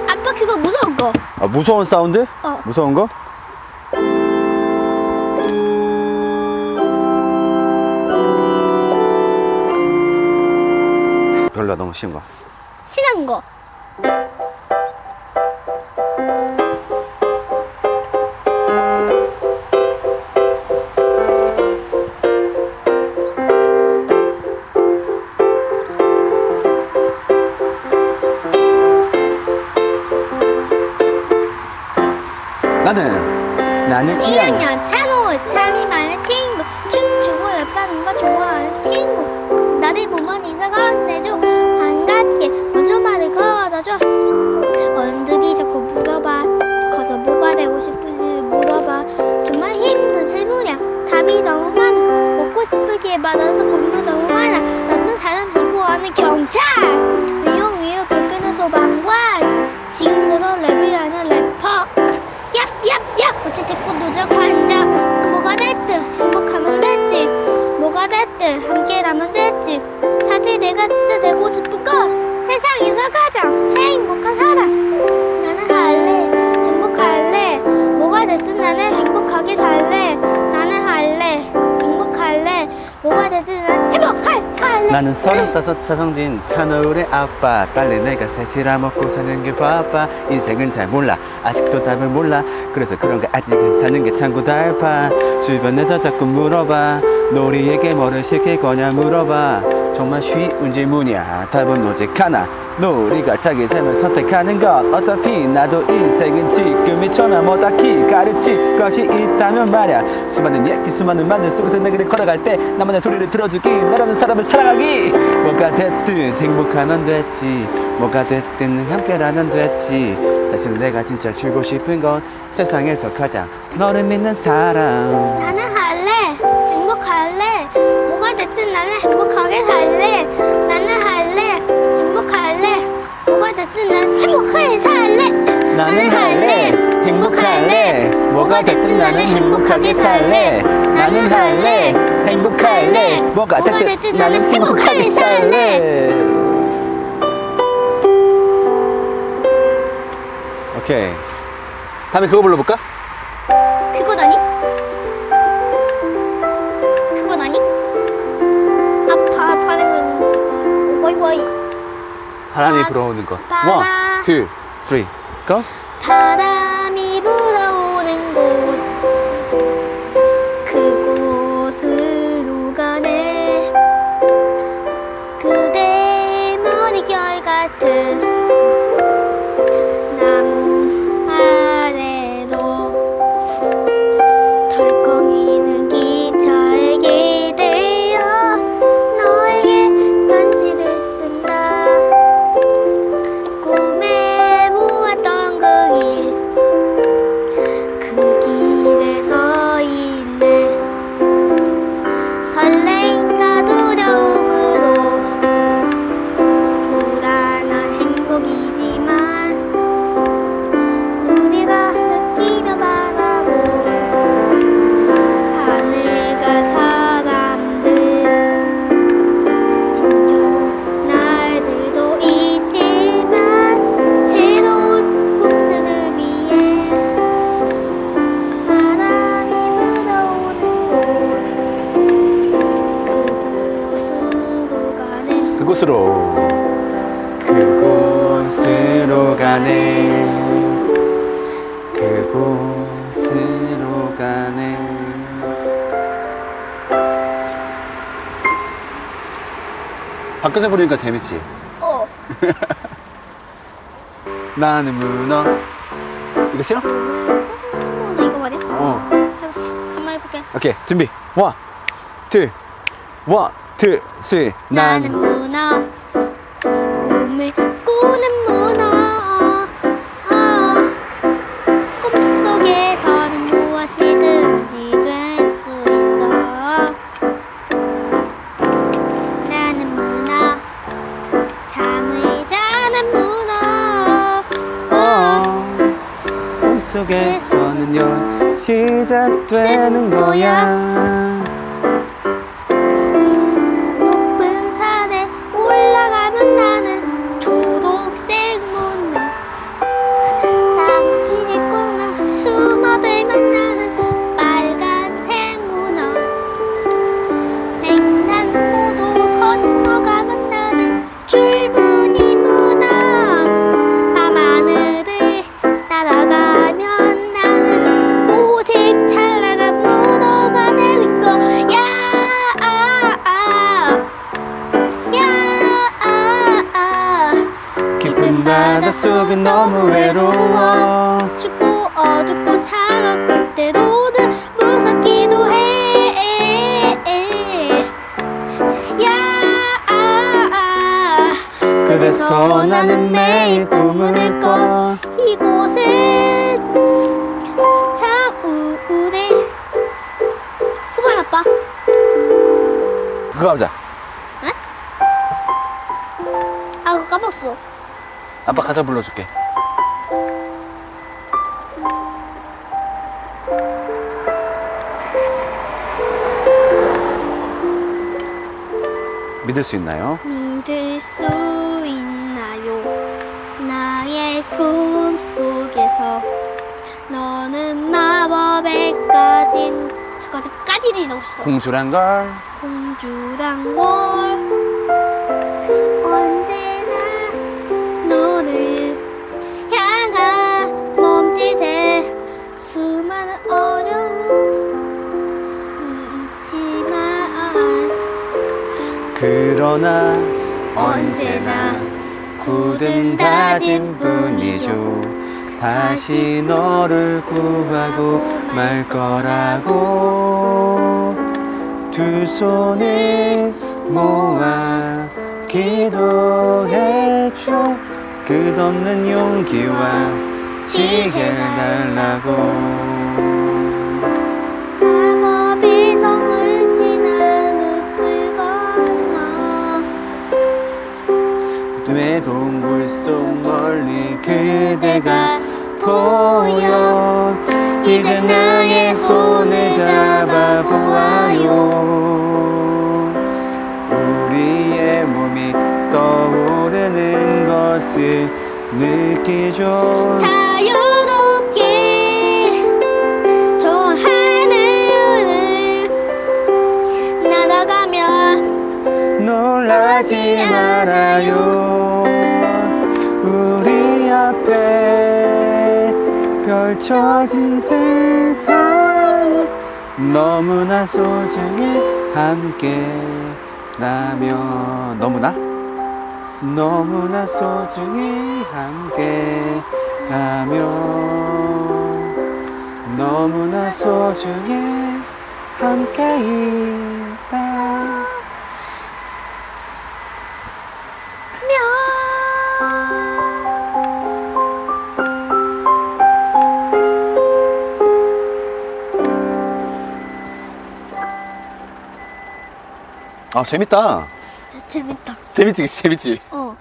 아빠 그거 무서운 거. 아, 무서운 사운드? 어. 무서운 거? 별로야, 너무 쉬운 거. 신한 거. 나는 1학년 찬호 참이 많은 친구 춤추고 랩하는 거 좋아하는 친구 나를 보면 이사가 내줘 반갑게 먼저 말을 걸어줘 어른들이 자꾸 물어봐 커서 뭐가 되고 싶은지 물어봐 정말 힘든 질문이야 답이 너무 많아 먹고 싶게 받아서 꿈도 너무 많아 나쁜 사람 신고하는 경찰 위용 불끄는 소방관 지금처럼 랩을 하는 래퍼 얍얍얍 어찌 태권도적 환자 뭐가 됐든 행복하면 됐지 뭐가 됐든 함께라면 됐지 사실 내가 진짜 되고 싶은 건 세상에서 가장 행복한 사람 나는 할래 행복할래 뭐가 됐든 나는 행복하게 살래 나는 할래 행복할래 뭐가 됐든 나는 행복할래 나는 35 차성진 찬호울의 아빠 빨리 내가 셋이라 먹고 사는 게 바빠 인생은 잘 몰라 아직도 답을 몰라 그래서 그런가 아직은 사는 게 참고 달파 주변에서 자꾸 물어봐 너리에게 뭐를 시킬 거냐 물어봐 정말 쉬운 질문이야 답은 오직 하나 너리가 자기 삶을 선택하는 것 어차피 나도 인생은 지금이 처음이야 뭐 딱히 가르칠 것이 있다면 말야 수많은 얘기 수많은 말들 속에서 내 길을 걸어갈 때 나만의 소리를 들어주기 나라는 사람을 사랑하기 뭐가 됐든 행복하면 됐지 뭐가 됐든 함께라면 됐지 사실 내가 진짜 주고 싶은 건 세상에서 가장 너를 믿는 사람 나는 할래 행복할래 뭐가 됐든 나는 행복하게 살래 나는 할래 행복할래 뭐가 됐든 나는 행복하게 살래 나는 할래 행복할래 뭐가 됐든 나는 행복하게 살래 나는 할래 행복할래 뭐가 됐든 나는 행복하게 살래 오케이 다음에 그거 불러볼까? 그거다니? 그거다니? 아파하는 거 호이호이 바람이 불어오는 거 바람. 1, 2, 3 go 바람이 불어오는 곳 그곳으로 가네 그대 머릿결 같은 나무 아래로 덜컹이는 기차에 기대어 너에게 편지를 쓴다 꿈에 보았던 그 길에 서 있네 설레임과 두려움으로 불안한 행복이지만 우리가 느끼며 바라보 하늘과 사람들 힘겨운 날들도 있지만 새로운 꿈들을 위해 바람이 불어오는 곳 그곳으로 가네 그곳으로 가네 밖에서 부르니까 재밌지? 나는 문어 이거 싫어? 나 이거 말이야? 한번 해볼게 오케이 준비 1, 2, 1, 2, 3 나는 문어 꿈을 꾸는 문어 꿈속에서는 무엇이든지 될 수 있어 나는 문어 잠을 자는 문어 꿈속에서는요 시작되는 거야 추억은 너무 외로워. 춥고 어둡고 차갑고 때로는 무섭기도 해. 그래서 나는 매일 꿈을 꿔. 이곳은 참 우울해. 수고해 아빠. 그거 하자. 아 그거 까먹었어. 아빠 가사 불러줄게. 믿을 수 있나요? 믿을 수 있나요? 나의 꿈 속에서 너는 마법에 까진 까지리 넣었어. 공주란 걸 공주란 걸 언제나 너를 향한 몸짓에 수많은 어려움이 있지만 그러나 언제나 굳은 다짐 뿐이죠. 다시 너를 구하고 말 거라고. 두 손을 모아 기도해줘. 끝없는 용기와 지혜를 달라고. 마법의 성을 지나 늪을 건너 내 동굴 속 멀리 그대가 보여. 이제 나의 손을 잡아보아요. 우리의 몸이 떠오르는 것을 느끼죠. 자유롭게 저 하늘을 날아가면 놀라지 말아요. 우리 앞에 펼쳐진 세상이 너무나 소중해. 함께라면 너무나 소중해. 함께라면 너무나 소중해. 함께 있다. 아 재밌다. 재밌다. 재밌지. 어.